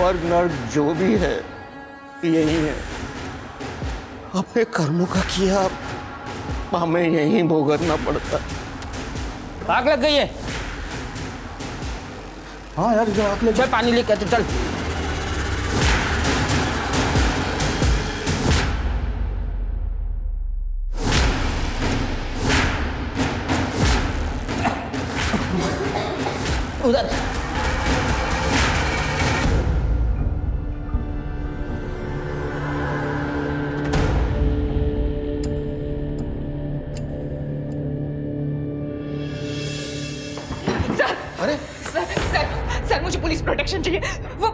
स्वर्ग नर्क जो भी है यही है। अपने कर्मों का किया हमें यही भुगतना पड़ता। आग लग गई है। हाँ यार जो आग लग। चल पानी लेके आते चल। उधर सर मुझे पुलिस प्रोटेक्शन चाहिए। वो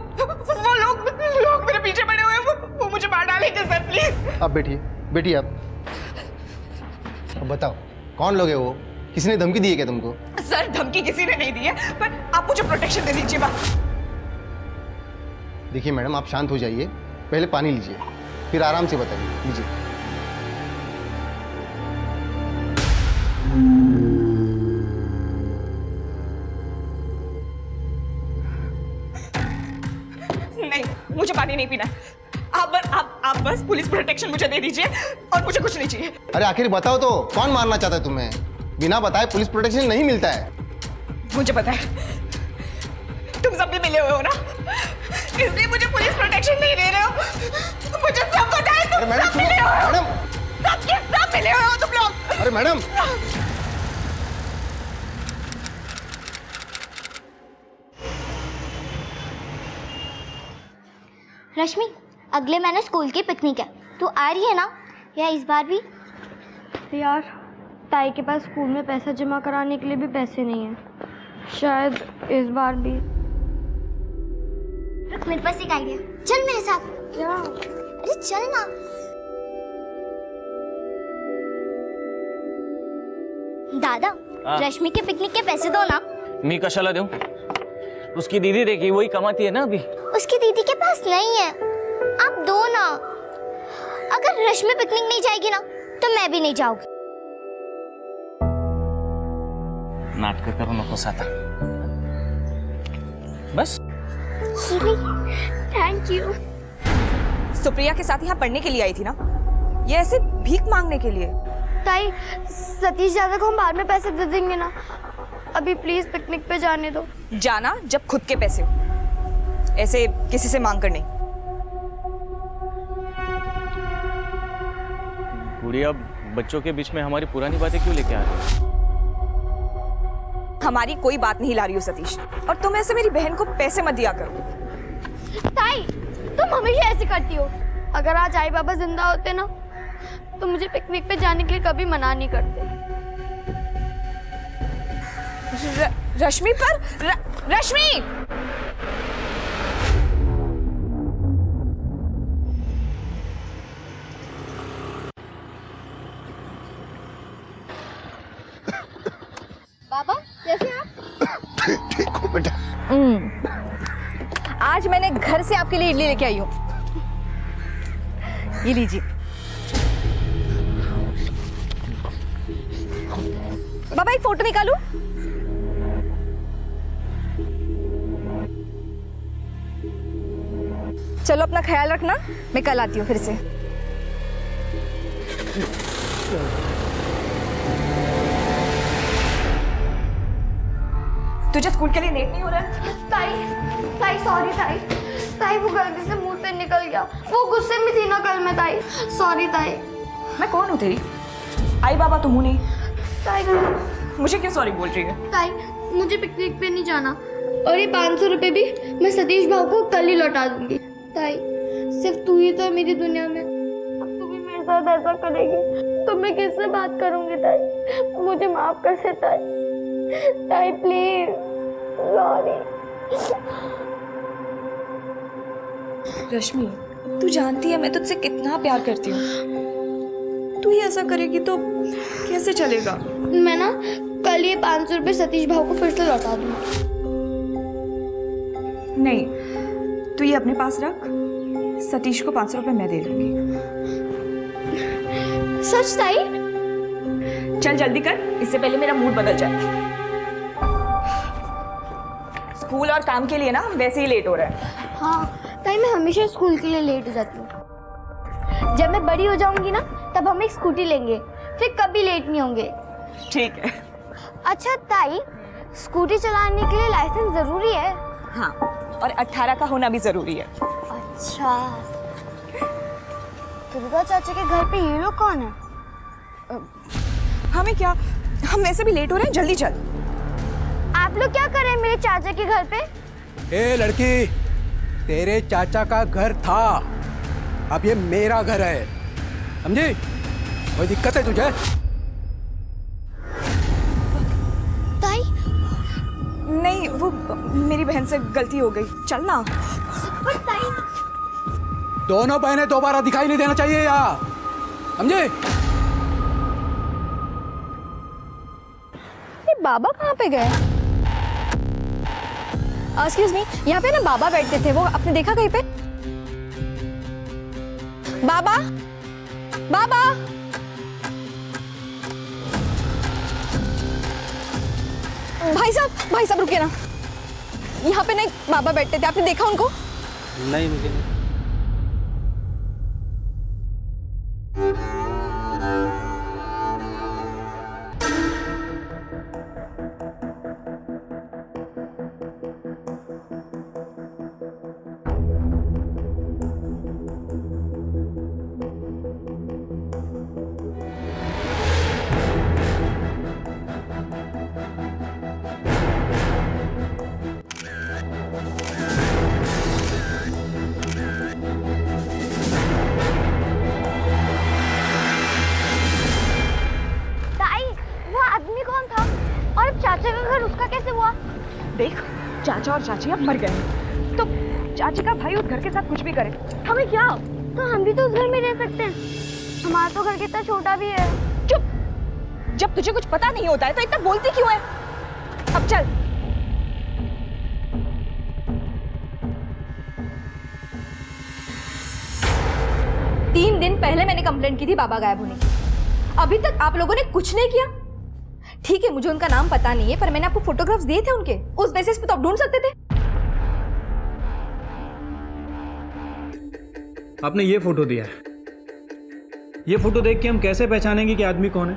लोग मेरे पीछे पड़े हुए हैं, वो मुझे मार डालेंगे सर प्लीज। आप बैठिए आप। अब बताओ कौन लोग है वो? किसी ने धमकी दी है क्या तुमको? सर धमकी किसी ने नहीं दी है, पर आप मुझे प्रोटेक्शन दे दीजिए बस। देखिए मैडम, आप शांत हो जाइए, पहले पानी लीजिए, फिर आराम से बताइए। लीजिए। नहीं, मुझे पानी नहीं पीना है। आप बस पुलिस प्रोटेक्शन मुझे दे दीजिए और मुझे कुछ नहीं चाहिए। अरे आखिर बताओ तो, कौन मारना चाहता है तुम्हें? बिना बताए पुलिस प्रोटेक्शन नहीं मिलता है। मुझे पता है, तुम सब भी मिले हुए हो ना, इसलिए मुझे पुलिस प्रोटेक्शन नहीं दे रहे हो। मुझे सब पता है, तुम सब मिले हुए हो। मैडम, सब मिले हुए हो तुम लोग। अरे मैडम, रश्मि, अगले महीने स्कूल की पिकनिक है, तू आ रही है ना? या इस बार भी? यार ताई के पास स्कूल में पैसा जमा कराने के लिए भी पैसे नहीं है, शायद इस बार भी। रुक, मेरे पास एक आइडिया। चल मेरे साथ। क्या? अरे चल ना। दादा, रश्मि के पिकनिक के पैसे दो ना। मी कशाला देऊं? उसकी दीदी देखी, वही कमाती है ना अभी। उसकी दीदी के पास नहीं है, आप दो ना। अगर रश्मि पिकनिक नहीं जाएगी ना तो मैं भी नहीं जाऊंगी। नाटक करू नकोस आता। बस थैंक यू। सुप्रिया के साथ यहाँ पढ़ने के लिए आई थी ना, ये ऐसे भीख मांगने के लिए? ताई, सतीश दादा को हम बाद में पैसे दे देंगे ना, अभी प्लीज पिकनिक पे जाने दो। जाना जब खुद के पैसे हो, ऐसे किसी से मांग कर नहीं। गुड़िया, बच्चों के बीच में हमारी पुरानी बातें क्यों लेके आ रही हो? हमारी कोई बात नहीं ला रही हो सतीश, और तुम ऐसे मेरी बहन को पैसे मत दिया करो। ताई, तुम हमेशा ऐसे करती हो। अगर आज आई बाबा जिंदा होते ना तो मुझे पिकनिक पे जाने के लिए कभी मना नहीं करते। रश्मि पर रश्मि! बाबा कैसे आप? ठीक हो बेटा। आज मैंने घर से आपके लिए इडली लेके आई हूँ, ये लीजिए। बाबा एक फोटो निकालूं? चलो अपना ख्याल रखना, मैं कल आती हूँ फिर से। तुझे स्कूल के लिए लेट नहीं हो रहा है? ताई सॉरी ताई। ताई वो गलती से मुंह से निकल गया, वो गुस्से में थी ना कल मैं। ताई सॉरी ताई। मैं कौन हूँ तेरी? आई बाबा तो हूँ नहीं। ताई मुझे क्यों सॉरी बोल रही है? ताई, मुझे पिकनिक पे नहीं जाना, और ये 500 रुपए भी मैं सतीश भाव को कल ही लौटा दूंगी। ताई, सिर्फ तू ही तो है मेरी दुनिया में। अब तू भी मेरे साथ ऐसा करेगी तो मैं किससे बात करूंगी? ताई मुझे माफ कर दे ताई। ताई प्लीज, सॉरी। रश्मि, तू जानती है मैं तुझसे कितना प्यार करती हूँ, तू ही ऐसा करेगी तो कैसे चलेगा? मैं ना कल ये 500 रुपए सतीश भाव को फिर से लौटा दूंगी। नहीं, तू ये अपने पास रख, सतीश को 500 रुपए मैं दे दूंगी। सच ताई? चल जल्दी कर, इससे पहले मेरा मूड बदल जाए। स्कूल और काम के लिए ना वैसे ही लेट हो रहा है। हाँ ताई, मैं हमेशा स्कूल के लिए लेट हो जाती हूँ। जब मैं बड़ी हो जाऊंगी ना, तब हम एक स्कूटी लेंगे, फिर कभी लेट नहीं होंगे। ठीक है। अच्छा ताई, स्कूटी चलाने के लिए लाइसेंस जरूरी है? हाँ, और 18 का होना भी जरूरी है। अच्छा, दुर्गा चाचा के घर पे ये लोग कौन है? हमें क्या, हम वैसे भी लेट हो रहे हैं, जल्दी चल। आप लोग क्या कर रहे हैं मेरे चाचा के घर पे? ए लड़की, तेरे चाचा का घर था, अब ये मेरा घर है, समझी? कोई दिक्कत है तुझे? ताई, नहीं, वो मेरी बहन से गलती हो गई, चल ना। पर ताई, दोनों बहनें दोबारा दिखाई नहीं देना चाहिए यहाँ, समझे? बाबा कहाँ पे गए? एक्सक्यूज मी, यहाँ पे ना बाबा बैठते थे, वो आपने देखा कहीं पे? बाबा, बाबा, भाई साहब रुकिए ना। यहाँ पे ना एक बाबा बैठते थे, आपने देखा उनको? नहीं, मुझे नहीं। ताई, वो आदमी कौन था? और चाचा का घर उसका कैसे हुआ? देख, चाचा और चाची अब मर गए, तो चाची का भाई उस घर के साथ कुछ भी करे, हमें क्या? तो हम भी तो उस घर में रह सकते हैं, हमारा तो घर कितना छोटा भी है। चुप, जब तुझे कुछ पता नहीं होता है तो इतना बोलती क्यों है? अब चल। तीन दिन पहले मैंने कंप्लेंट की थी बाबा गायब होने की, अभी तक आप लोगों ने कुछ नहीं किया। ठीक है, मुझे उनका नाम पता नहीं है, पर मैंने आपको फोटोग्राफ्स दिए थे उनके, उस बेसिस पे तो आप ढूंढ सकते थे। आपने ये फोटो दिया है, ये फोटो देख के हम कैसे पहचानेंगे कि आदमी कौन है?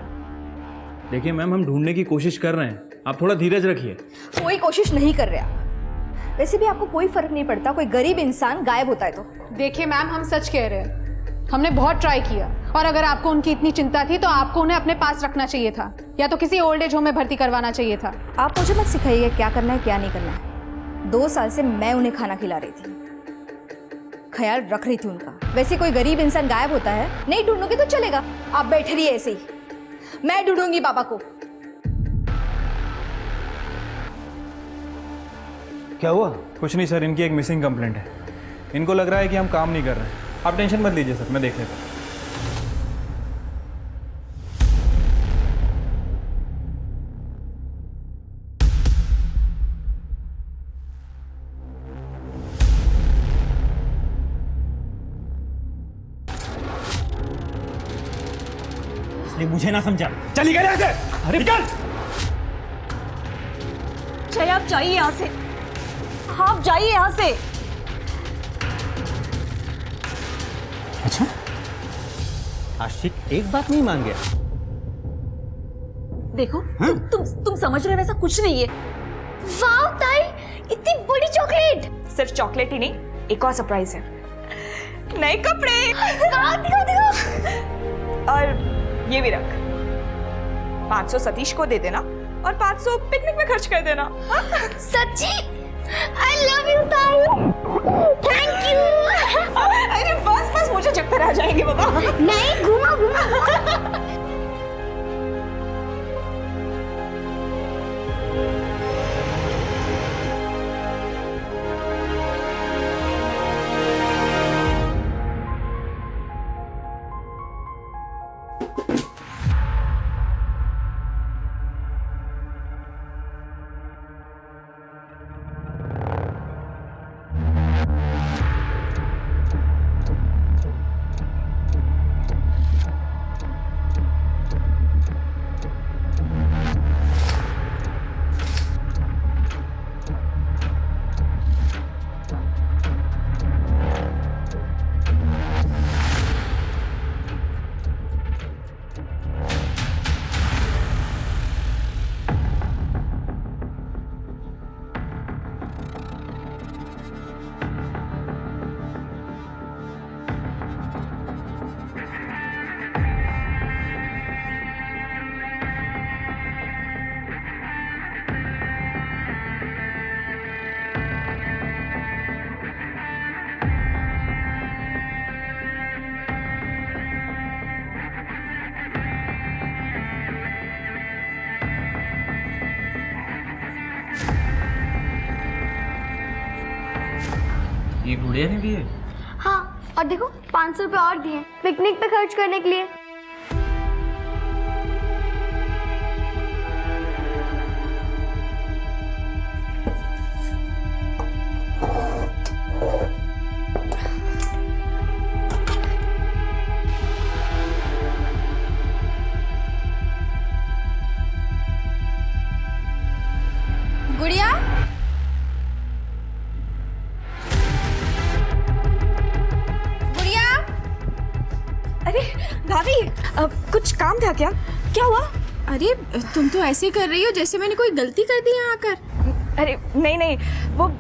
देखिए मैम, हम ढूंढने की कोशिश कर रहे हैं, आप थोड़ा धीरज रखिए। कोई कोशिश नहीं कर रहे आप, वैसे भी आपको कोई फर्क नहीं पड़ता कोई गरीब इंसान गायब होता है तो। देखिए मैम, हम सच कह रहे हैं, हमने बहुत ट्राई किया, और अगर आपको उनकी इतनी चिंता थी तो आपको उन्हें अपने पास रखना चाहिए था, या तो किसी ओल्ड एज होम में भर्ती करवाना चाहिए था। आप मुझे मत सिखाइएगा क्या करना है क्या नहीं करना है। 2 साल से मैं उन्हें खाना खिला रही थी, ख्याल रख रही थी उनका। वैसे कोई गरीब इंसान गायब होता है, नहीं ढूंढोगे तो चलेगा, आप बैठे रहिए ऐसे ही, मैं ढूंढूंगी बाबा को। क्या हुआ? कुछ नहीं सर, इनकी एक मिसिंग कंप्लेंट है, इनको लग रहा है कि हम काम नहीं कर रहे हैं। आप टेंशन मत लीजिए सर, मैं देख लेता हूँ। मुझे ना समझा, चली गई यहाँ से। अरे निकल! जय, आप जाइए यहाँ से, आप जाइए यहाँ से। अच्छा, आशिक एक बात नहीं मान गया। देखो, तुम समझ रहे हो, वैसा कुछ नहीं है। वाह ताई, इतनी बड़ी चॉकलेट! सिर्फ चॉकलेट ही नहीं, एक और सरप्राइज है, नए कपड़े। दिखाओ। और ये भी रख, 500 सतीश को दे देना और 500 पिकनिक में खर्च कर देना। हाँ? सच्ची? I love you ताई। Thank you। अरे बस मुझे चक्कर आ जाएंगे बाबा। नहीं, घुमा। गुड़िया ने दिए? हाँ, और देखो 500 रुपये और दिए पिकनिक पे खर्च करने के लिए। गुड़िया, गुड़िया। अरे भाभी, कुछ काम था क्या? क्या हुआ? अरे तुम तो ऐसे कर रही हो जैसे मैंने कोई गलती कर दी यहाँ आकर। अरे नहीं नहीं, वो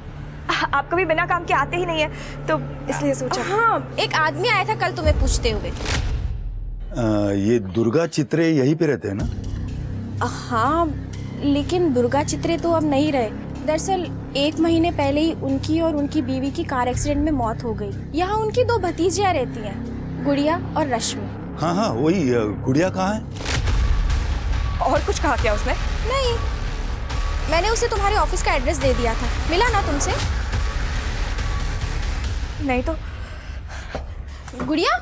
आप कभी बिना काम के आते ही नहीं है, तो इसलिए सोचा। हाँ, एक आदमी आया था कल तुम्हें पूछते हुए। ये दुर्गा चित्रे यहीं पे रहते हैं ना? हाँ, लेकिन दुर्गा चित्रे तो अब नहीं रहे। दरअसल 1 महीने पहले ही उनकी और उनकी बीवी की कार एक्सीडेंट में मौत हो गई। यहाँ उनकी 2 भतीजियाँ रहती हैं, गुड़िया और रश्मि। हाँ हाँ, वही गुड़िया कहाँ है? और कुछ कहा क्या उसने? नहीं, मैंने उसे तुम्हारे ऑफिस का एड्रेस दे दिया था। मिला ना तुमसे? नहीं तो। गुड़िया,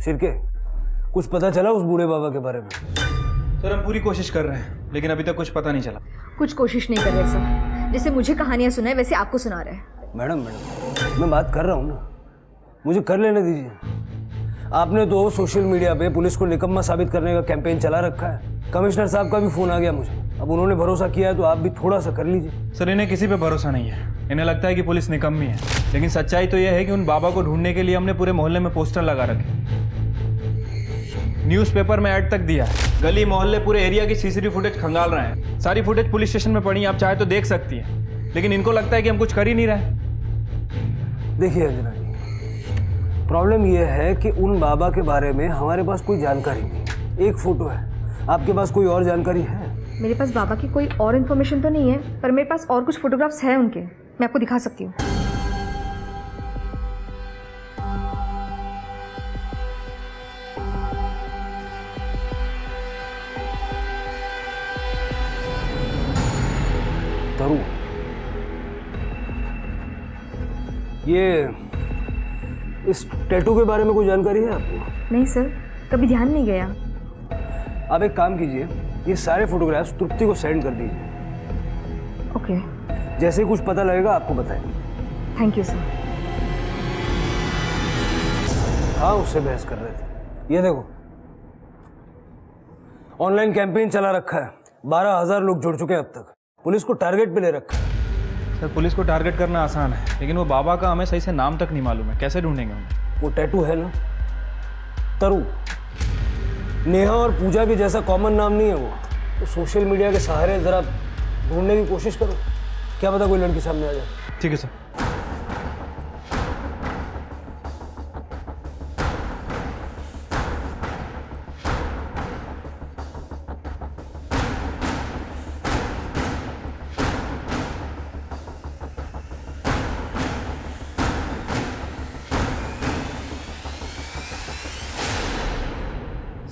शिरके, कुछ पता चला उस बूढ़े बाबा के बारे में? सर हम पूरी कोशिश कर रहे हैं, लेकिन अभी तक कुछ पता नहीं चला। कुछ कोशिश नहीं कर रहे सर। जैसे मुझे कहानियां सुनाए वैसे आपको सुना रहे हैं। मैडम, मैं बात कर रहा हूँ ना, मुझे कर लेने दीजिए। आपने तो सोशल मीडिया पे पुलिस को निकम्मा साबित करने का कैंपेन चला रखा है। कमिश्नर साहब का भी फोन आ गया मुझे। अब उन्होंने भरोसा किया है तो आप भी थोड़ा सा कर लीजिए। सर इन्हें किसी पे भरोसा नहीं है। इन्हें लगता है कि पुलिस निकम्मी है, लेकिन सच्चाई तो यह है कि उन बाबा को ढूंढने के लिए हमने पूरे मोहल्ले में पोस्टर लगा रखे, न्यूज़पेपर में ऐड तक दिया है, गली मोहल्ले पूरे एरिया की सीसीटीवी फुटेज खंगाल रहे हैं। सारी फुटेज पुलिस स्टेशन में पड़ी, आप चाहे तो देख सकती हैं, लेकिन इनको लगता है कि हम कुछ कर ही नहीं रहे। देखिए अंजना जी, प्रॉब्लम यह है कि उन बाबा के बारे में हमारे पास कोई जानकारी नहीं। एक फोटो है, आपके पास कोई और जानकारी है? मेरे पास बाबा की कोई और इन्फॉर्मेशन तो नहीं है, पर मेरे पास और कुछ फोटोग्राफ्स हैं उनके, मैं आपको दिखा सकती हूँ। तरू, ये इस टैटू के बारे में कोई जानकारी है आपको? नहीं सर, कभी ध्यान नहीं गया। आप एक काम कीजिए, ये सारे फोटोग्राफ्स तृप्ति को सेंड कर दीजिए। ओके, जैसे ही कुछ पता लगेगा आपको बताएंगे। Thank you sir. हाँ, उससे बहस कर रहे थे। ये देखो, ऑनलाइन कैंपेन चला रखा है, 12,000 लोग जुड़ चुके हैं अब तक। पुलिस को टारगेट पे ले रखा है। सर पुलिस को टारगेट करना आसान है, लेकिन वो बाबा का हमें सही से नाम तक नहीं मालूम है, कैसे ढूंढेंगे उन्हें? वो टैटू है ना, तरू, नेहा और पूजा के जैसा कॉमन नाम नहीं है वो। तो सोशल मीडिया के सहारे जरा ढूंढने की कोशिश करो, क्या पता कोई लड़की सामने आ जाए। ठीक है सर।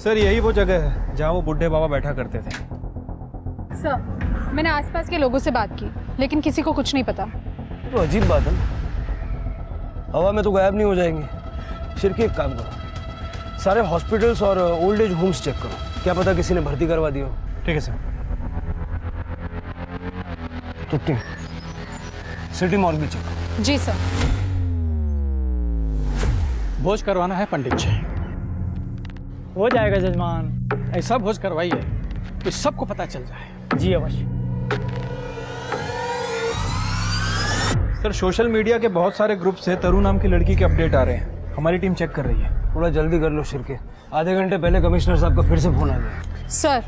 सर यही वो जगह है जहाँ वो बुढ़े बाबा बैठा करते थे। सर, मैंने आसपास के लोगों से बात की, लेकिन किसी को कुछ नहीं पता। तो अजीब बात है, हवा में तो गायब नहीं हो जाएंगे। शिरके, एक काम करो, सारे हॉस्पिटल्स और ओल्ड एज होम्स चेक करो, क्या पता किसी ने भर्ती करवा दिया हो। ठीक है सर। तुप्ती, सिटी मॉल भी चेक करो। जी सर। भोज करवाना है पंडित जी। हो जाएगा जजमान, ऐसा भोज करवाइए कि सबको पता चल जाए। जी अवश्य। सर सोशल मीडिया के बहुत सारे ग्रुप से तरू नाम की लड़की के अपडेट आ रहे हैं, हमारी टीम चेक कर रही है। थोड़ा जल्दी कर लो शिरके, आधे घंटे पहले कमिश्नर साहब का फिर से फोन आ गया। सर,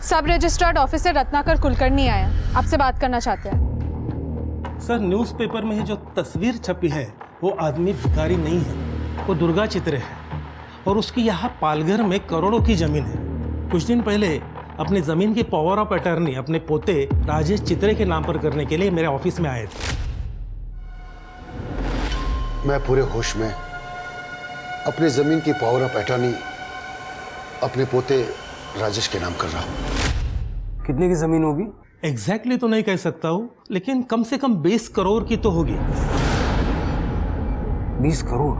सब रजिस्टर्ड ऑफिसर रत्नाकर कुलकर्णी आया, आपसे बात करना चाहते हैं। सर न्यूज़पेपर में जो तस्वीर छपी है वो आदमी भिखारी नहीं है, वो दुर्गा चित्रे है और उसकी यहाँ पालघर में करोड़ों की जमीन है। कुछ दिन पहले अपनी जमीन की पावर ऑफ अटर्नी अपने पोते राजेश चित्रे के नाम पर करने के लिए मेरे ऑफिस में आए थे। मैं पूरे होश में अपनी जमीन की पावर ऑफ अटर्नी अपने पोते राजेश के नाम कर रहा हूं। कितने की जमीन होगी? एग्जैक्टली तो नहीं कह सकता हूं, लेकिन कम से कम 20 करोड़ की तो होगी। 20 करोड़?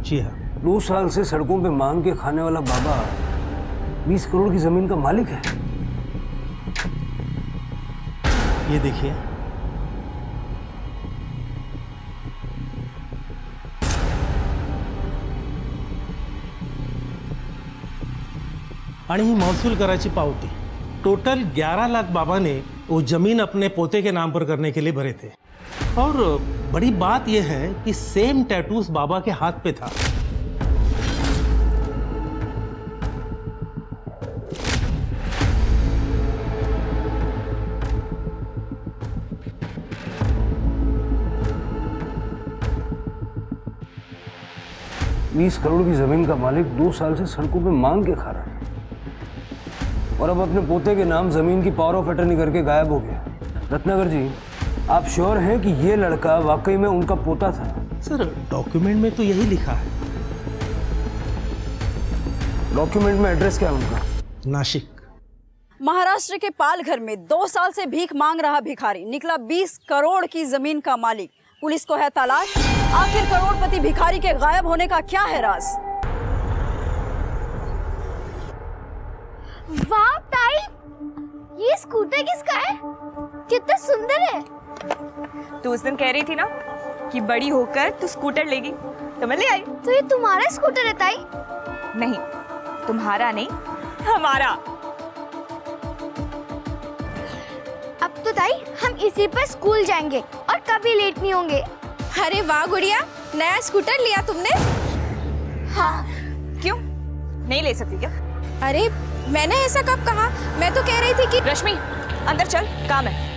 जी हाँ। 2 साल से सड़कों पे मांग के खाने वाला बाबा 20 करोड़ की जमीन का मालिक है। ये देखिए, आणि ही महसूल कराची पावती। टोटल 11 लाख बाबा ने वो जमीन अपने पोते के नाम पर करने के लिए भरे थे। और बड़ी बात यह है कि सेम टैटूज बाबा के हाथ पे था। बीस करोड़ की जमीन का मालिक 2 साल से सड़कों पे मांग के खा रहा है और अब अपने पोते के नाम जमीन की पावर ऑफ अटर्नी करके गायब हो गया। रत्नाकर जी, आप श्योर हैं कि ये लड़का वाकई में उनका पोता था? सर डॉक्यूमेंट में तो यही लिखा है। डॉक्यूमेंट में एड्रेस क्या है उनका? नासिक। महाराष्ट्र के पालघर में 2 साल से भीख मांग रहा भिखारी निकला 20 करोड़ की जमीन का मालिक। पुलिस को है तलाश। आखिर करोड़पति भिखारी के गायब होने का क्या है राज? वाह ताई, ये स्कूटर किसका है? कितना सुंदर है। तू उस दिन कह रही थी ना कि बड़ी होकर तू स्कूटर लेगी, तो मैं ले आई। तो ये तुम्हारा स्कूटर है ताई? नहीं, तुम्हारा नहीं, हमारा। अब तो ताई हम इसी पर स्कूल जाएंगे और कभी लेट नहीं होंगे। अरे वाह गुड़िया, नया स्कूटर लिया तुमने? हाँ। क्यों नहीं ले सकती क्या? अरे मैंने ऐसा कब कहा? मैं तो कह रही थी कि रश्मि अंदर चल, काम है।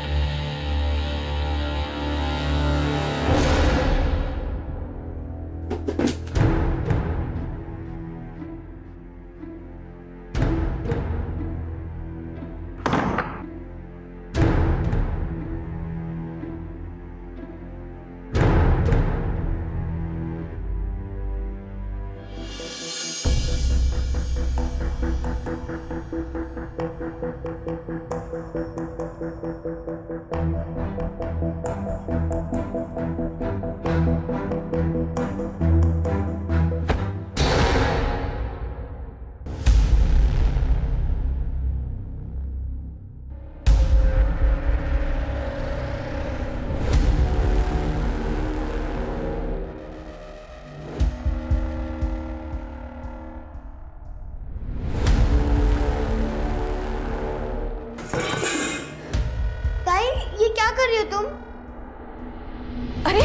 कर रही हो तुम? अरे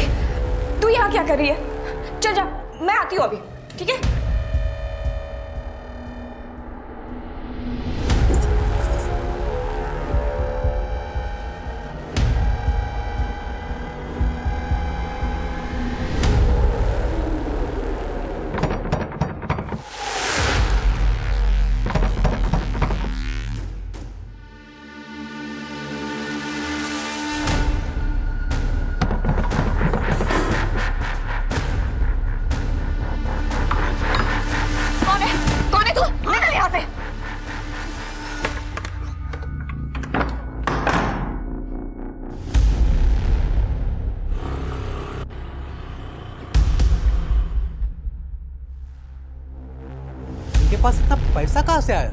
तू यहाँ क्या कर रही है? चल जा, मैं आती हूँ अभी, ठीक है? इनके पास इतना पैसा कहाँ से आया?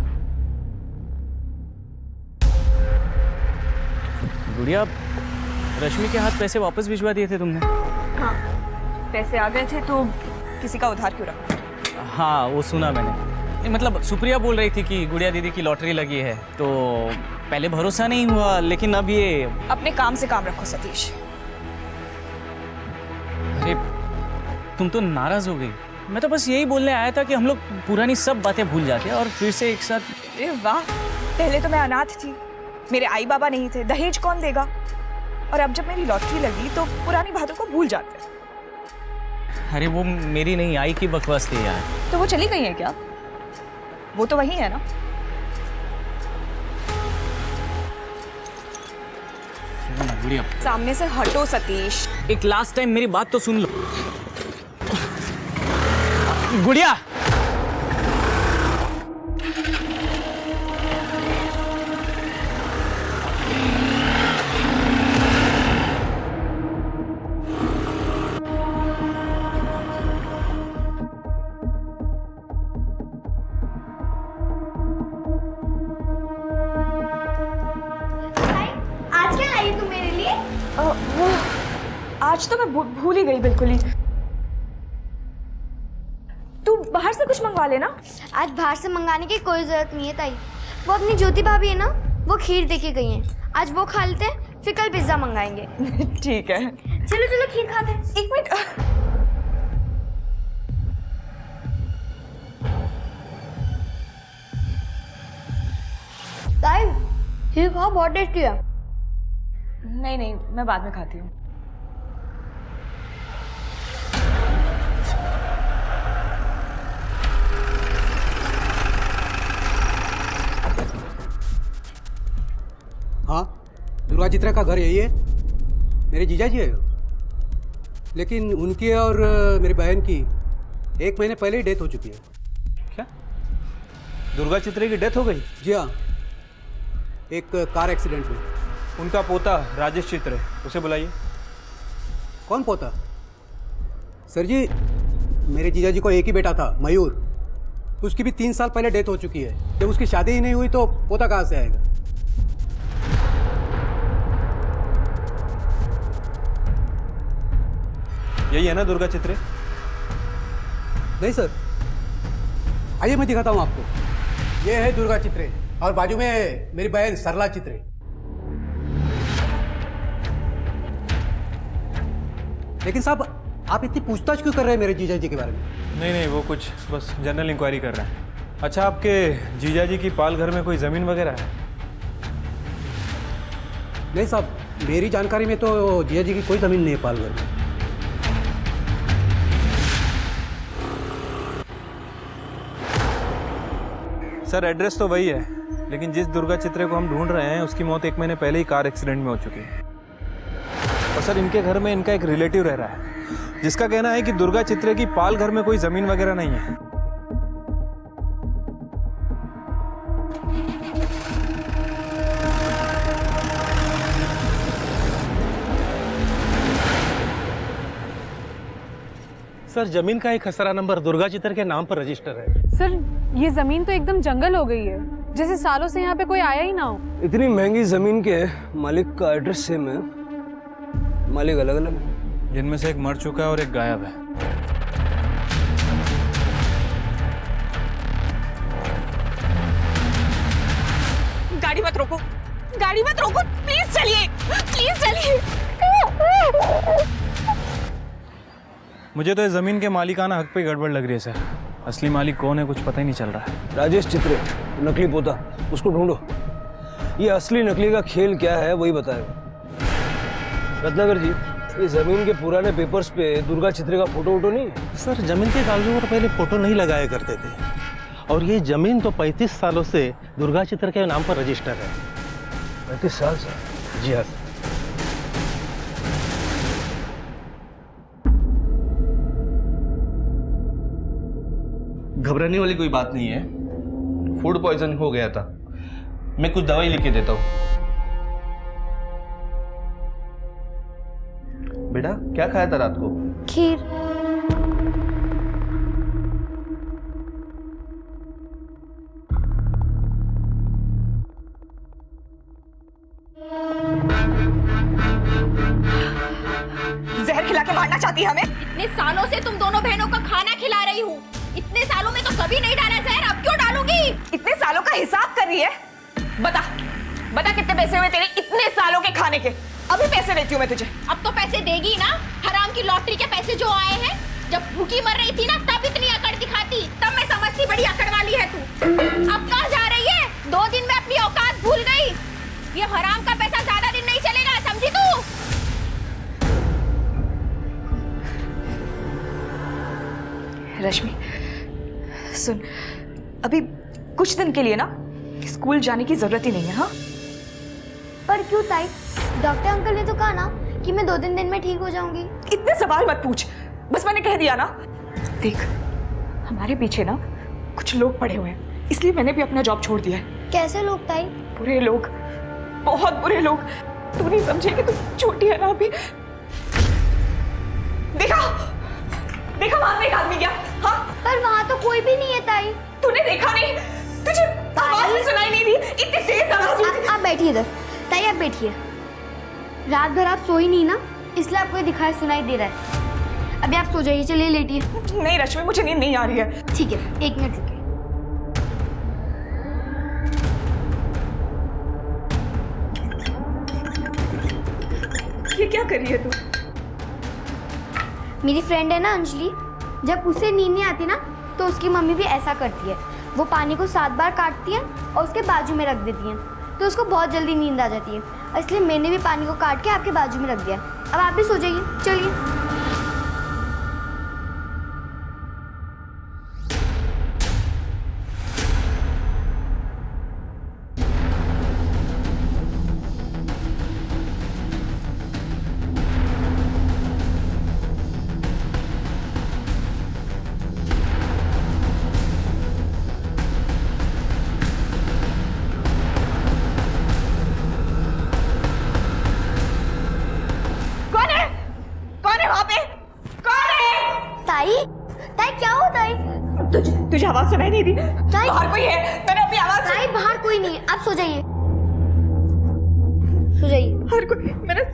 गुड़िया, रश्मि के हाथ पैसे वापस भिजवा दिए थे तुमने? हाँ, पैसे आ गए थे तो किसी का उधार क्यों रखा? हाँ, वो सुना मैंने। मतलब सुप्रिया बोल रही थी कि गुड़िया दीदी की लॉटरी लगी है, तो पहले भरोसा नहीं हुआ, लेकिन अब ये... अपने काम से काम रखो सतीश। अरे तुम तो नाराज हो गई। मैं तो बस यही बोलने आया था कि हम लोग पुरानी सब बातें भूल जाते हैं और फिर से एक साथ... अरे वाह, पहले तो मैं अनाथ थी, मेरे आई बाबा नहीं थे, दहेज कौन देगा? और अब जब मेरी लॉटरी लगी तो पुरानी बातों को भूल जाते हैं। अरे वो मेरी नहीं, आई की बकवास थी यार। तो वो चली गई है क्या? वो तो वही है ना? गुड़िया, सामने से हटो सतीश। एक लास्ट टाइम मेरी बात तो सुन लो। गुड़िया, आज क्या लाई तू मेरे लिए? वो आज तो मैं भूल ही गई बिल्कुल ही। तू बाहर से कुछ मंगवा लेना। आज बाहर से मंगाने की कोई जरूरत नहीं है ताई। वो अपनी ज्योति भाभी है ना, वो खीर देके गई हैं। आज वो खा लेते हैं, फिर कल पिज्जा मंगाएंगे। ठीक है, चलो चलो खीर खाते हैं। 1 मिनट। ताई खीर खाओ, बहुत टेस्टी है। नहीं नहीं, मैं बाद में खाती हूँ। हाँ, दुर्गा चित्रा का घर यही है। मेरे जीजा जी है, लेकिन उनकी और मेरी बहन की 1 महीने पहले ही डेथ हो चुकी है। क्या दुर्गा चित्रे की डेथ हो गई? जी हाँ, एक कार एक्सीडेंट में। उनका पोता राजेश चित्रे, उसे बुलाइए। कौन पोता? सर जी, मेरे जीजा जी को एक ही बेटा था, मयूर। उसकी भी 3 साल पहले डेथ हो चुकी है। जब उसकी शादी ही नहीं हुई तो पोता कहाँ से आएगा? यही है ना दुर्गा चित्रे? नहीं सर, आइए मैं दिखाता हूँ आपको। ये है दुर्गा चित्रे और बाजू में है मेरी बहन सरला चित्रे। लेकिन साहब, आप इतनी पूछताछ क्यों कर रहे हैं मेरे जीजा जी के बारे में? नहीं नहीं, वो कुछ बस जनरल इंक्वायरी कर रहे हैं। अच्छा, आपके जीजा जी की पाल घर में कोई ज़मीन वगैरह है? नहीं साहब, मेरी जानकारी में तो जीजा जी की कोई ज़मीन नहीं है पाल घर में। सर, एड्रेस तो वही है, लेकिन जिस दुर्गा चित्रे को हम ढूंढ रहे हैं उसकी मौत 1 महीने पहले ही कार एक्सीडेंट में हो चुकी है। और सर, इनके घर में इनका एक रिलेटिव रह रहा है जिसका कहना है कि दुर्गा चित्रे की पाल घर में कोई ज़मीन वगैरह नहीं है। सर, जमीन का एक खसरा नंबर दुर्गा चित्र के नाम पर रजिस्टर है। सर, ये जमीन तो एकदम जंगल हो गई है, जैसे सालों से यहाँ पे कोई आया ही ना हो। इतनी महंगी जमीन के मालिक का एड्रेस सेम है, मालिक अलग अलग है। जिनमें से एक मर चुका है और एक गायब है। गाड़ी मत रोको, गाड़ी मत रोको, प्लीज चलिए, प्लीज चलिए। मुझे तो इस जमीन के मालिकाना हक पे गड़बड़ लग रही है सर। असली मालिक कौन है कुछ पता ही नहीं चल रहा है। राजेश चित्रे, नकली पोता, उसको ढूंढो। ये असली नकली का खेल क्या है वही बताएगा। रत्नाकर जी, ये जमीन के पुराने पेपर्स पे दुर्गा चित्रे का फोटो वोटो नहीं है? सर, जमीन के कागजों पर पहले फोटो नहीं लगाया करते थे, और ये जमीन तो 35 सालों से दुर्गा चित्र के नाम पर रजिस्टर है। 35 साल से? जी हाँ। घबराने वाली कोई बात नहीं है, फूड पॉइजन हो गया था। मैं कुछ दवाई लिख के देता हूँ। बेटा, क्या खाया था रात को? खीर। जहर खिला के मारना चाहती है हमें? इतने सालों से तुम दोनों बहनों का खाना खिला रही हूँ। इतने सालों में तो कभी नहीं डाला जहर, अब क्यों डालूंगी? इतने सालों का हिसाब कर रही है? बता, बता कितने पैसे हुए तेरे इतने सालों के खाने के? अभी पैसे देती हूँ मैं तुझे। अब तो पैसे देगी ना? हराम की लॉटरी के पैसे जो आए हैं। जब भूखी मर रही थी ना, तब इतनी अकड़ दिखाती, तब मैं समझती बड़ी अकड़ वाली है तू। अब कहाँ जा रही है? 2 दिन में अपनी औकात भूल गई। ये हराम का पैसा ज्यादा दिन नहीं चलेगा, समझी तू? रश्मि, सुन, अभी कुछ दिन के लिए ना स्कूल जाने की जरूरत ही नहीं है। हाँ, पर क्यों ताई? डॉक्टर अंकल ने तो कहा ना कि मैं 2-3 दिन में ठीक हो जाऊंगी। इतने सवाल मत पूछ, बस मैंने कह दिया ना। देख, हमारे पीछे ना कुछ लोग पड़े हुए हैं, इसलिए मैंने भी अपना जॉब छोड़ दिया है। कैसे लोग ताई? बुरे लोग, बहुत बुरे लोग। तू नहीं समझेगी, तू छोटी है ना अभी। देखा देखा, वहां से एक आदमी गया। हाँ, पर वहां तो कोई भी नहीं है ताई। तूने देखा नहीं? तुझे आवाज भी सुनाई नहीं दी? इतनी तेज आवाज। आप बैठिए इधर ताई, आप बैठिए। रात भर आप सोई नहीं ना, इसलिए आपको दिखाई सुनाई दे रहा है। अभी आप सो जाइए, चलिए लेटिए। नहीं रश्मि, मुझे नींद नहीं आ रही है। ठीक है, 1 मिनट रुकिए। ये क्या कर रही है तू? मेरी फ्रेंड है ना अंजलि, जब उसे नींद नहीं आती ना तो उसकी मम्मी भी ऐसा करती है। वो पानी को 7 बार काटती है और उसके बाजू में रख देती हैं, तो उसको बहुत जल्दी नींद आ जाती है। इसलिए मैंने भी पानी को काट के आपके बाजू में रख दिया। अब आप भी सो जाइए, चलिए। तुझे आवाज सुनाई नहीं दी? बाहर कोई है? मैंने अभी आवाज सुनी। बाहर कोई नहीं है, आप सो जाइए, सो जाइए। बाहर कोई? मैंने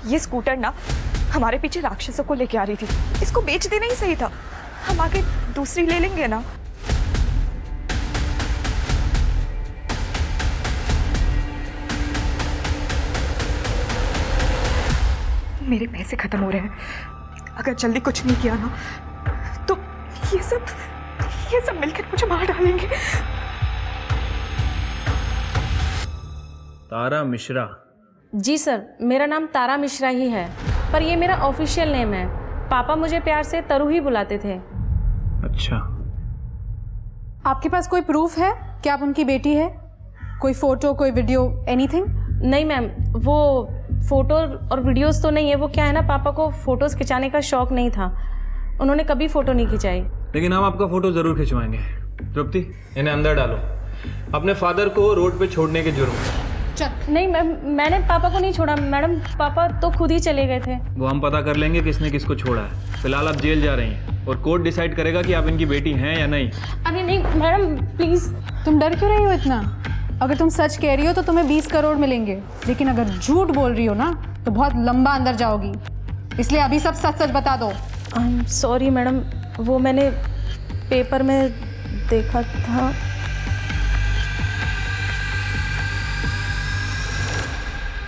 ये स्कूटर ना हमारे पीछे राक्षसों को लेके आ रही थी। इसको बेच देना ही सही था, हम आगे दूसरी ले लेंगे ना। मेरे पैसे खत्म हो रहे हैं, अगर जल्दी कुछ नहीं किया ना तो ये सब मिलकर मुझे मार डालेंगे। तारा मिश्रा? जी सर, मेरा नाम तारा मिश्रा ही है, पर ये मेरा ऑफिशियल नेम है। पापा मुझे प्यार से तरू ही बुलाते थे। अच्छा। आपके पास कोई प्रूफ है कि आप उनकी बेटी है? कोई फोटो, कोई वीडियो, एनीथिंग? नहीं मैम, वो फोटो और वीडियोस तो नहीं है। वो क्या है ना, पापा को फोटोज खिंचाने का शौक नहीं था, उन्होंने कभी फोटो नहीं खिंचाई। लेकिन हम आपका फोटो जरूर खिंचवाएंगे। तृप्ति, इन्हें अंदर डालो, अपने फादर को रोड पे छोड़ने के जुर्म में। नहीं मैम, मैंने पापा को नहीं छोड़ा मैडम, पापा तो खुद ही चले गए थे। वो हम पता कर लेंगे किसने किसको छोड़ा है। फिलहाल आप जेल जा रही हैं और कोर्ट डिसाइड करेगा कि आप इनकी बेटी हैं या नहीं। अरे नहीं मैडम, प्लीज। तुम डर क्यों रही हो इतना? अगर तुम सच कह रही हो तो तुम्हें 20 करोड़ मिलेंगे, लेकिन अगर झूठ बोल रही हो ना तो बहुत लंबा अंदर जाओगी, इसलिए अभी सब सच सच बता दो। सॉरी मैडम, वो मैंने पेपर में देखा था।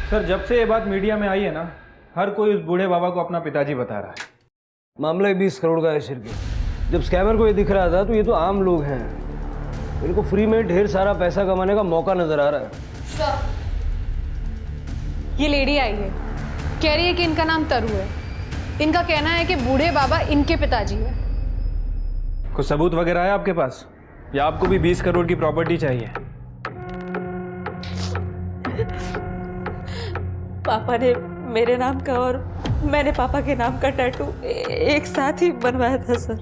सर, जब से ये बात मीडिया में आई है ना, हर कोई उस बूढ़े बाबा को अपना पिताजी बता रहा है। मामला 20 करोड़ का है सिर्फ। जब स्कैमर को ये दिख रहा था तो ये तो आम लोग हैं, इनको फ्री में ढेर सारा पैसा कमाने का मौका नजर आ रहा है। ये लेडी आई है, कह रही है कि इनका नाम तरू है। इनका कहना है कि बूढ़े बाबा इनके पिताजी है। कुछ सबूत वगैरह है आपके पास, या आपको भी 20 करोड़ की प्रॉपर्टी चाहिए? पापा ने मेरे नाम का और मैंने पापा के नाम का टैटू एक साथ ही बनवाया था सर।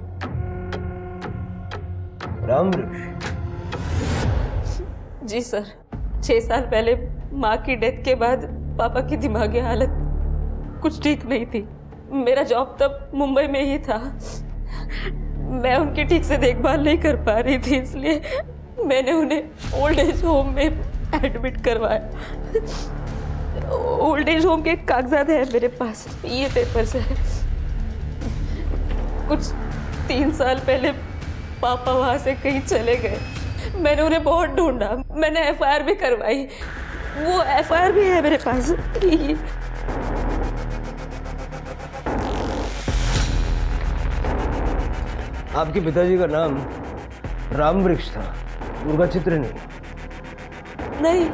राम जी सर, 6 साल पहले माँ की डेथ के बाद पापा की दिमागी हालत कुछ ठीक नहीं थी। मेरा जॉब तब मुंबई में ही था, मैं उनकी ठीक से देखभाल नहीं कर पा रही थी, इसलिए मैंने उन्हें ओल्ड एज होम में एडमिट करवाया। ओल्ड एज होम के कागजात है मेरे पास, ये पेपर से। कुछ 3 साल पहले पापा वहाँ से कहीं चले गए, मैंने उन्हें बहुत ढूंढा, मैंने एफआईआर भी करवाई, वो एफआईआर भी है मेरे पास। आपके पिताजी का नाम राम वृक्ष था, दुर्गा चित्र नहीं। नहीं,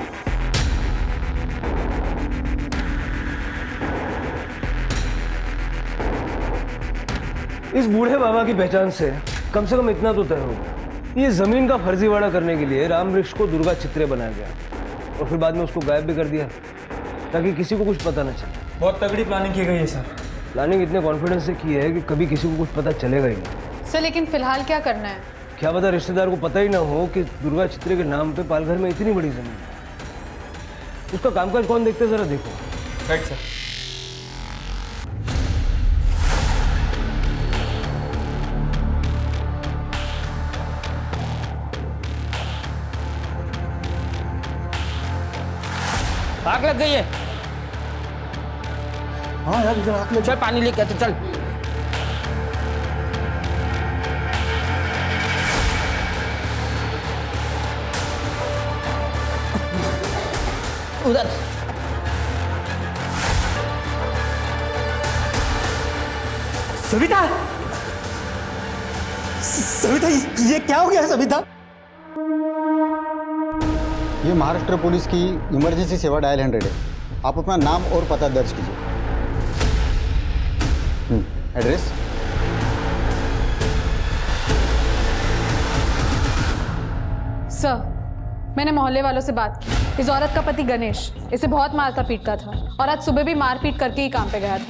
इस बूढ़े बाबा की पहचान से कम इतना तो तय होगा, ये जमीन का फर्जीवाड़ा करने के लिए राम वृक्ष को दुर्गा चित्रे बनाया गया और फिर बाद में उसको गायब भी कर दिया ताकि किसी को कुछ पता न चले। बहुत तगड़ी प्लानिंग की गई है सर। प्लानिंग इतने कॉन्फिडेंस से की है कि कभी किसी को कुछ पता चलेगा ही नहीं। सर लेकिन फिलहाल क्या करना है? क्या पता रिश्तेदार को पता ही ना हो कि दुर्गा चित्रे के नाम पे पालघर में इतनी बड़ी जमीन है। उसका कामकाज कौन देखते हैं, जरा देखो। Right sir. आग लग गई है। हाँ यार इधर आग लग। चल पानी लेके आते, चल। उधर सविता, सविता ये क्या हो गया है सविता? ये महाराष्ट्र पुलिस की इमरजेंसी सेवा डायल 100 है। आप अपना नाम और पता दर्ज कीजिए। एड्रेस? सर मैंने मोहल्ले वालों से बात की। इस औरत का पति गणेश इसे बहुत मारता पीटता था और आज सुबह भी मारपीट करके ही काम पे गया था।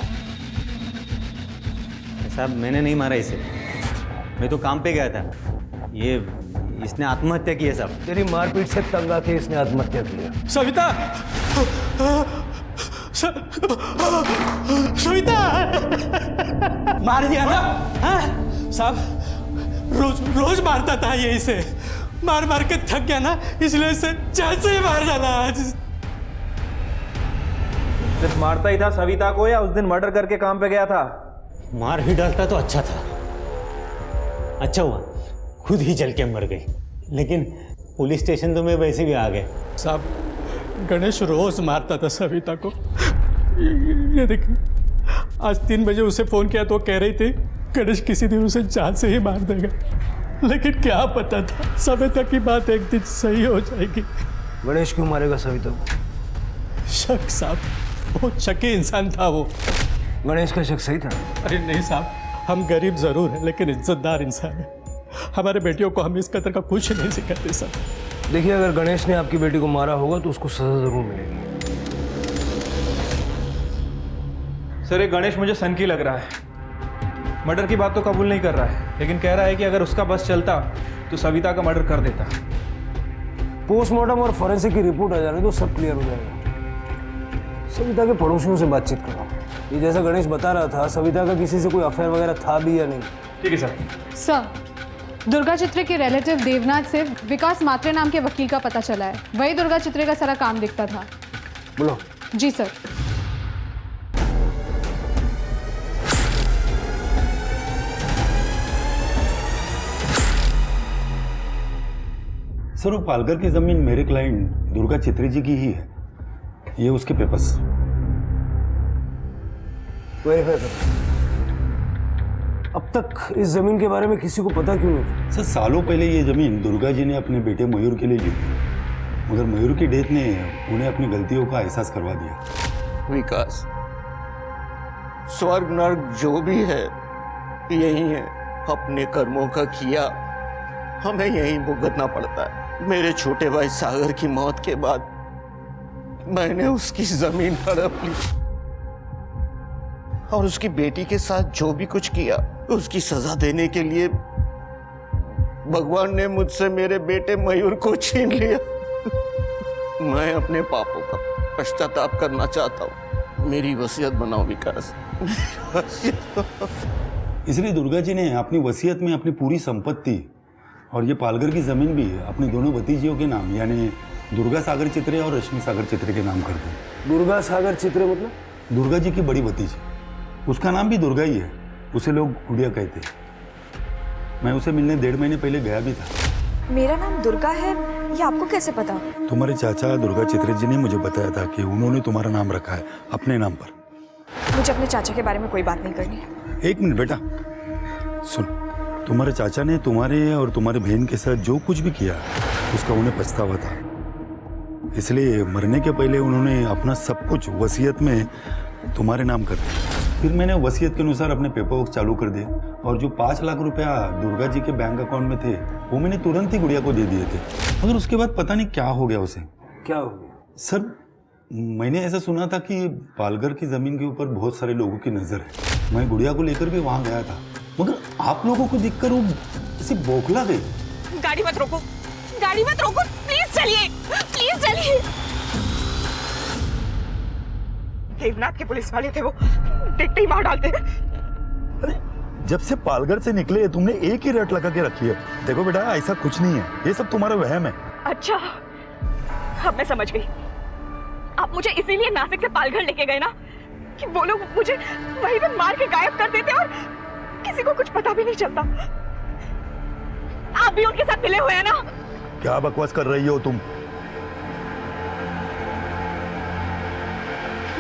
साहब मैंने नहीं मारा इसे, मैं तो काम पे गया था। ये इसने आत्महत्या की है साहब। तेरी मारपीट से तंग आके इसने आत्महत्या की है। सविता, सविता मार दिया ना? हाँ साहब, रोज मारता था ये इसे, मार मार के थक गया ना, इसलिए इसे जान से ही मार डाला आज। सिर्फ मारता ही था सविता को या उस दिन मर्डर करके काम पे गया था? मार ही डालता तो अच्छा था, अच्छा हुआ खुद ही जल के मर गई। लेकिन पुलिस स्टेशन तो मैं वैसे भी आ गए। साहब गणेश रोज मारता था सविता को। ये देखिए आज 3 बजे उसे फोन किया तो कह रही थी गणेश किसी दिन उसे जान से ही मार देगा, लेकिन क्या पता था सविता की बात एक दिन सही हो जाएगी। गणेश क्यों मारेगा सविता को? शक साहब, बहुत शकी इंसान था वो। गणेश का शक सही था? अरे नहीं साहब, हम गरीब जरूर हैं लेकिन इज्जतदार इंसान है। हमारे बेटियों को हम इस कदर का कुछ नहीं सिखाते साहब। देखिए अगर गणेश ने आपकी बेटी को मारा होगा तो उसको सजा जरूर मिलेगी। सर ये गणेश मुझे सनकी लग रहा है। मर्डर की बात तो कबूल नहीं कर रहा है, लेकिन कह रहा है कि अगर उसका बस चलता तो सविता का मर्डर कर देता। पोस्टमार्टम और फॉरेंसिक की रिपोर्ट आ जाने तो सब क्लियर हो जाएगा। सविता के पड़ोसियों से बातचीत करो। ये जैसा गणेश बता रहा था सविता का किसी से कोई अफेयर वगैरह था भी या नहीं? ठीक है सर। सर दुर्गा चित्रे के रिलेटिव देवनाथ से विकास मात्रे नाम के वकील का पता चला है। वही दुर्गा चित्रे का सारा काम दिखता था। बोलो। जी सर। सर वो पालघर की जमीन मेरे क्लाइंट दुर्गा चित्रे जी की ही है। ये उसके पेपर्स। वेरीफाई करो। अब तक इस जमीन के बारे में किसी को पता क्यों नहीं? सर सालों पहले ये जमीन दुर्गा जी ने अपने बेटे मयूर के लिए ली थी, मगर मयूर की डेथ ने उन्हें अपनी गलतियों का एहसास करवा दिया। विकास, स्वर्ग नर्क जो भी है यही है। अपने कर्मों का किया हमें यही भुगतना पड़ता है। मेरे छोटे भाई सागर की मौत के बाद मैंने उसकी जमीन हड़प ली और उसकी बेटी के साथ जो भी कुछ किया उसकी सजा देने के लिए भगवान ने मुझसे मेरे बेटे मयूर को छीन लिया। मैं अपने पापों का पश्चाताप करना चाहता हूँ। मेरी वसीयत बनाओ विकास। इसलिए दुर्गा जी ने अपनी वसीयत में अपनी पूरी संपत्ति और ये पालघर की जमीन भी अपने दोनों भतीजियों के नाम यानी दुर्गा सागर चित्रे और रश्मि सागर चित्रे के नाम कर दी। दुर्गा सागर चित्रे मतलब? दुर्गा जी की बड़ी भतीजी, उसका नाम भी दुर्गा ही है। उसे लोग गुड़िया कहते। मैं उसे मिलने 1.5 महीने पहले गया भी था। मेरा नाम दुर्गा है, ये आपको कैसे पता? तुम्हारे चाचा दुर्गा चित्रे जी ने मुझे बताया था कि उन्होंने तुम्हारा नाम रखा है अपने नाम पर। मुझे अपने चाचा के बारे में कोई बात नहीं करनी है। 1 मिनट बेटा, सुन। तुम्हारे चाचा ने तुम्हारे और तुम्हारे बहन के साथ जो कुछ भी किया उसका उन्हें पछतावा था, इसलिए मरने के पहले उन्होंने अपना सब कुछ वसीयत में तुम्हारे नाम कर दिया। फिर मैंने वसीयत के अनुसार अपने पेपर वर्क चालू कर दिए और जो 5 लाख रुपया दुर्गा जी के बैंक अकाउंट में थे वो मैंने तुरंत ही गुड़िया को दे दिए थे। मगर उसके बाद पता नहीं क्या हो गया उसे। क्या हो गया सर? मैंने ऐसा सुना था कि पालघर की जमीन के ऊपर बहुत सारे लोगों की नजर है। मैं गुड़िया को लेकर भी वहां गया था, मगर आप लोगों को देखकर वो ऐसे बौखला गई। गाड़ी मत रोको, गाड़ी मत रोको, प्लीज चलिए, प्लीज चलिए। देवनाथ के पुलिस वाले थे, वो देखते ही मार डालते। जब से पालघर से निकले तुमने एक ही रट लगा के रखी है। देखो बेटा, ऐसा कुछ नहीं है, ये सब तुम्हारा वहम है। अच्छा, अब मैं समझ गई। आप मुझे इसीलिए नासिक से पालघर लेके गए ना, कि वो लोग मुझे वहीं पे मार के गायब कर देते और किसी को कुछ पता भी नहीं चलता। आप भी उनके साथ मिले हुए हैं ना? क्या बकवास कर रही हो तुम?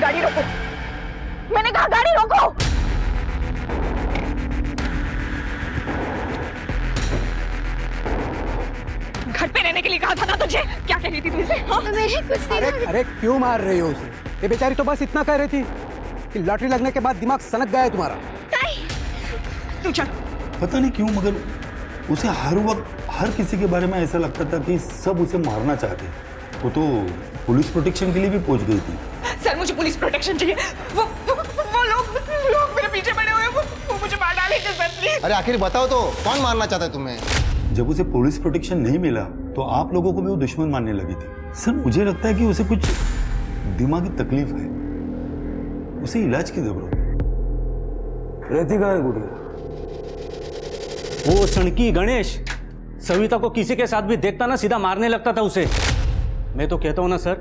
गाड़ी रोको, मैंने कहा गाड़ी रोको। घर पे रहने के लिए कहा था ना तुझे। क्या कह रही थी तू इसे? अरे क्यों मार रही हो उसे? ये बेचारी तो बस इतना कह रही थी कि लॉटरी लगने के बाद दिमाग सनक गया है तुम्हारा। तू चल। पता नहीं क्यों, मगर उसे हर वक्त हर किसी के बारे में ऐसा लगता था कि सब उसे मारना चाहते। वो तो पुलिस प्रोटेक्शन के लिए भी पहुंच गई थी। सर, मुझे पुलिस प्रोटेक्शन चाहिए। वो लोग मेरे पीछे पड़े हुए हैं, वो मुझे मार डालेंगे सर, प्लीज। अरे आखिर बताओ तो, कौन मारना चाहता है तुम्हें? जब उसे पुलिस प्रोटेक्शन नहीं मिला तो आप लोगों को भी वो दुश्मन मानने लगी थी। सर, मुझे लगता है कि उसे कुछ दिमागी तकलीफ है, उसे इलाज की जरूरत है। रहती कहाँ है गुड़िया? वो सड़की गणेश सविता को किसी के साथ भी देखता ना सीधा मारने लगता था उसे। मैं तो कहता हूँ ना सर,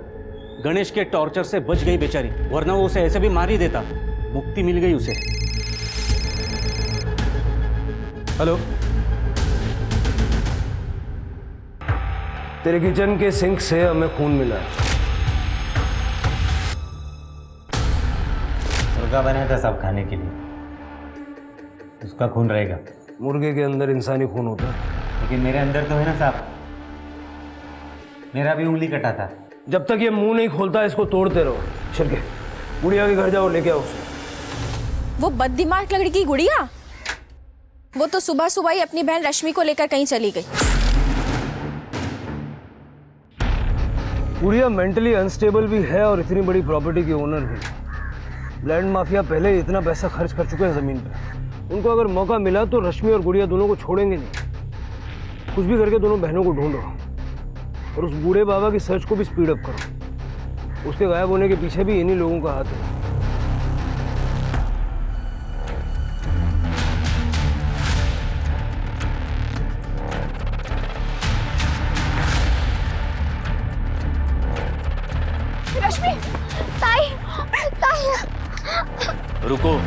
गणेश के टॉर्चर से बच गई बेचारी, वरना वो उसे ऐसे भी मार ही देता। मुक्ति मिल गई उसे। हेलो, तेरे किचन के सिंक से हमें खून मिला है। मुर्गा बनाया था सब खाने के लिए, उसका खून रहेगा। मुर्गे के अंदर इंसानी खून होता है, लेकिन मेरे अंदर तो है ना साहब, मेरा भी उंगली कटा था। जब तक ये मुंह नहीं खोलता इसको तोड़ते रहो। शिरके, गुड़िया के घर जाओ, लेके आओ उसे। वो बददिमाग लड़की की गुड़िया, वो तो सुबह सुबह ही अपनी बहन रश्मि को लेकर कहीं चली गई। गुड़िया मेंटली अनस्टेबल भी है और इतनी बड़ी प्रॉपर्टी की ओनर भी। लैंड माफिया पहले ही इतना पैसा खर्च कर चुके हैं जमीन पे। उनको अगर मौका मिला तो रश्मि और गुड़िया दोनों को छोड़ेंगे नहीं। कुछ भी करके दोनों बहनों को ढूंढो और उस बूढ़े बाबा की सर्च को भी स्पीड अप करो। उसके गायब होने के पीछे भी इन्हीं लोगों का हाथ है। रश्मि, ताई, ताई। रुको,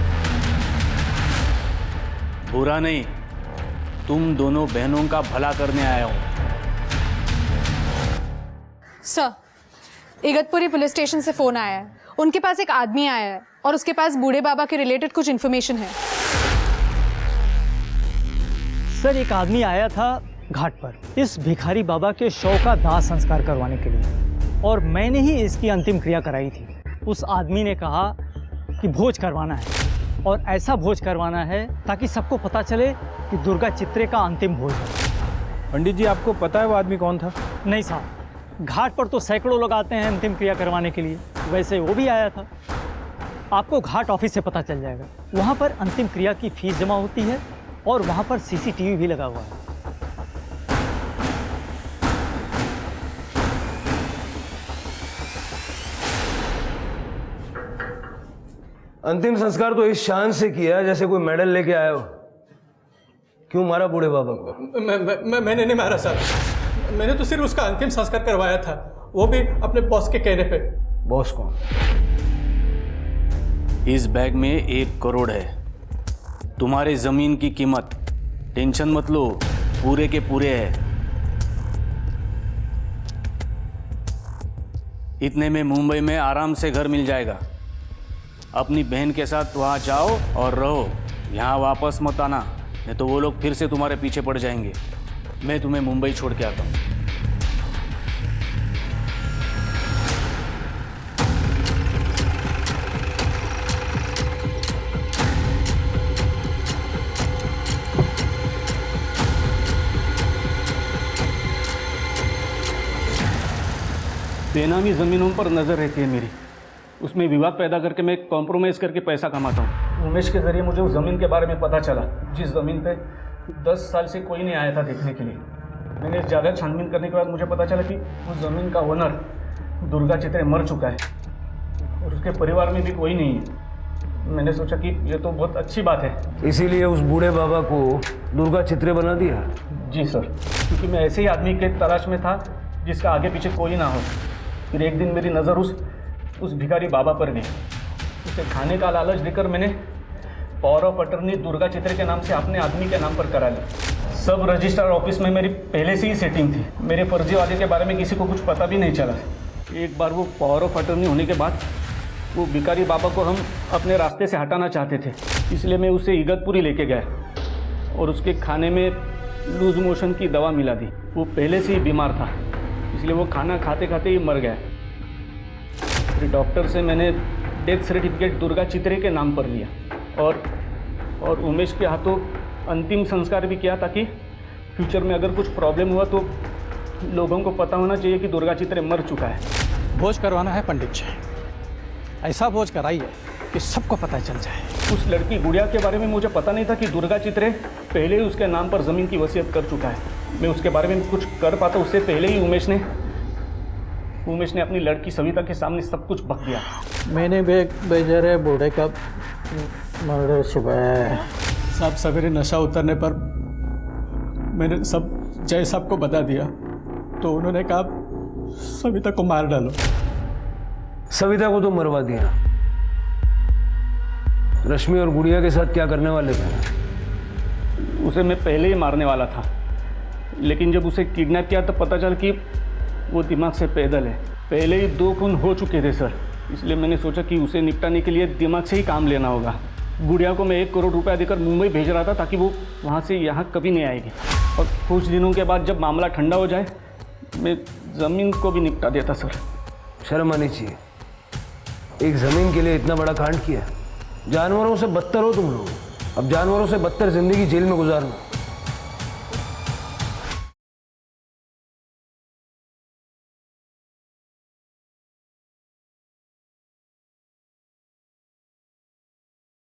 बुरा नहीं, तुम दोनों बहनों का भला करने आया हूं। सर, इगतपुरी पुलिस स्टेशन से फोन आया है। उनके पास एक आदमी आया है और उसके पास बूढ़े बाबा के रिलेटेड कुछ इन्फॉर्मेशन है। सर, एक आदमी आया था घाट पर इस भिखारी बाबा के शव का दाह संस्कार करवाने के लिए, और मैंने ही इसकी अंतिम क्रिया कराई थी। उस आदमी ने कहा कि भोज करवाना है, और ऐसा भोज करवाना है ताकि सबको पता चले कि दुर्गा चित्रे का अंतिम भोज है। पंडित जी, आपको पता है वो आदमी कौन था? नहीं साहब, घाट पर तो सैकड़ों लोग आते हैं अंतिम क्रिया करवाने के लिए, वैसे वो भी आया था। आपको घाट ऑफिस से पता चल जाएगा। वहाँ पर अंतिम क्रिया की फीस जमा होती है और वहाँ पर CCTV भी लगा हुआ है। अंतिम संस्कार तो इस शान से किया जैसे कोई मेडल लेके आया हो। क्यों मारा बूढ़े बाबा को? मैंने नहीं मारा साहब, मैंने तो सिर्फ उसका अंतिम संस्कार करवाया था, वो भी अपने बॉस के कहने पे। बॉस कौन? इस बैग में 1 करोड़ है। तुम्हारे जमीन की कीमत, टेंशन मत लो, पूरे के पूरे है। इतने में मुंबई में आराम से घर मिल जाएगा। अपनी बहन के साथ वहां जाओ और रहो, यहाँ वापस मत आना, नहीं तो वो लोग फिर से तुम्हारे पीछे पड़ जाएंगे। मैं तुम्हें मुंबई छोड़ के आता हूँ। बेनामी ज़मीनों पर नज़र रहती है मेरी, उसमें विवाद पैदा करके मैं कॉम्प्रोमाइज़ करके पैसा कमाता हूँ। उमेश के ज़रिए मुझे उस ज़मीन के बारे में पता चला, जिस ज़मीन पे 10 साल से कोई नहीं आया था देखने के लिए। मैंने ज़्यादा छानबीन करने के बाद मुझे पता चला कि उस ज़मीन का ओनर दुर्गा चित्रे मर चुका है और उसके परिवार में भी कोई नहीं है। मैंने सोचा कि ये तो बहुत अच्छी बात है, इसीलिए उस बूढ़े बाबा को दुर्गा चित्रे बना दिया। जी सर, क्योंकि मैं ऐसे ही आदमी के तलाश में था जिसका आगे पीछे कोई ना हो। फिर एक दिन मेरी नज़र उस भिखारी बाबा पर गई। उसे खाने का लालच देकर मैंने पावर ऑफ अटर्नी दुर्गा चित्रे के नाम से अपने आदमी के नाम पर करा ली। सब रजिस्ट्रार ऑफिस में मेरी पहले से ही सेटिंग थी। मेरे फर्जी वादे के बारे में किसी को कुछ पता भी नहीं चला। एक बार वो पावर ऑफ अटर्नी होने के बाद वो भिखारी बाबा को हम अपने रास्ते से हटाना चाहते थे, इसलिए मैं उसे इगतपुरी लेके गया और उसके खाने में लूज मोशन की दवा मिला दी। वो पहले से ही बीमार था, इसलिए वो खाना खाते खाते ही मर गया। फिर डॉक्टर से मैंने डेथ सर्टिफिकेट दुर्गा चित्रे के नाम पर लिया और उमेश के हाथों अंतिम संस्कार भी किया, ताकि फ्यूचर में अगर कुछ प्रॉब्लम हुआ तो लोगों को पता होना चाहिए कि दुर्गा चित्रे मर चुका है। भोज करवाना है पंडित जी, ऐसा भोज कराइए कि सबको पता चल जाए। उस लड़की गुड़िया के बारे में मुझे पता नहीं था कि दुर्गा चित्रे पहले ही उसके नाम पर ज़मीन की वसीयत कर चुका है। मैं उसके बारे में कुछ कर पाता उससे पहले ही उमेश ने अपनी लड़की सविता के सामने सब कुछ बक दिया। मैंने भी एक बेचारे बूढ़े का मर्डर सुबह साहब सवेरे नशा उतरने पर मैंने सब जय साहब को बता दिया, तो उन्होंने कहा सविता को मार डालो। सविता को तो मरवा दिया, रश्मि और गुड़िया के साथ क्या करने वाले थे? उसे मैं पहले ही मारने वाला था, लेकिन जब उसे किडनैप किया तो पता चला कि वो दिमाग से पैदल है। पहले ही 2 खून हो चुके थे सर, इसलिए मैंने सोचा कि उसे निपटाने के लिए दिमाग से ही काम लेना होगा। गुड़िया को मैं 1 करोड़ रुपया देकर मुंबई भेज रहा था ताकि वो वहाँ से यहाँ कभी नहीं आएगी, और कुछ दिनों के बाद जब मामला ठंडा हो जाए मैं ज़मीन को भी निपटा देता सर। शर्म आनी चाहिए, एक ज़मीन के लिए इतना बड़ा कांड किया। जानवरों से बदतर हो तुम लोग, अब जानवरों से बदतर जिंदगी जेल में गुजारना।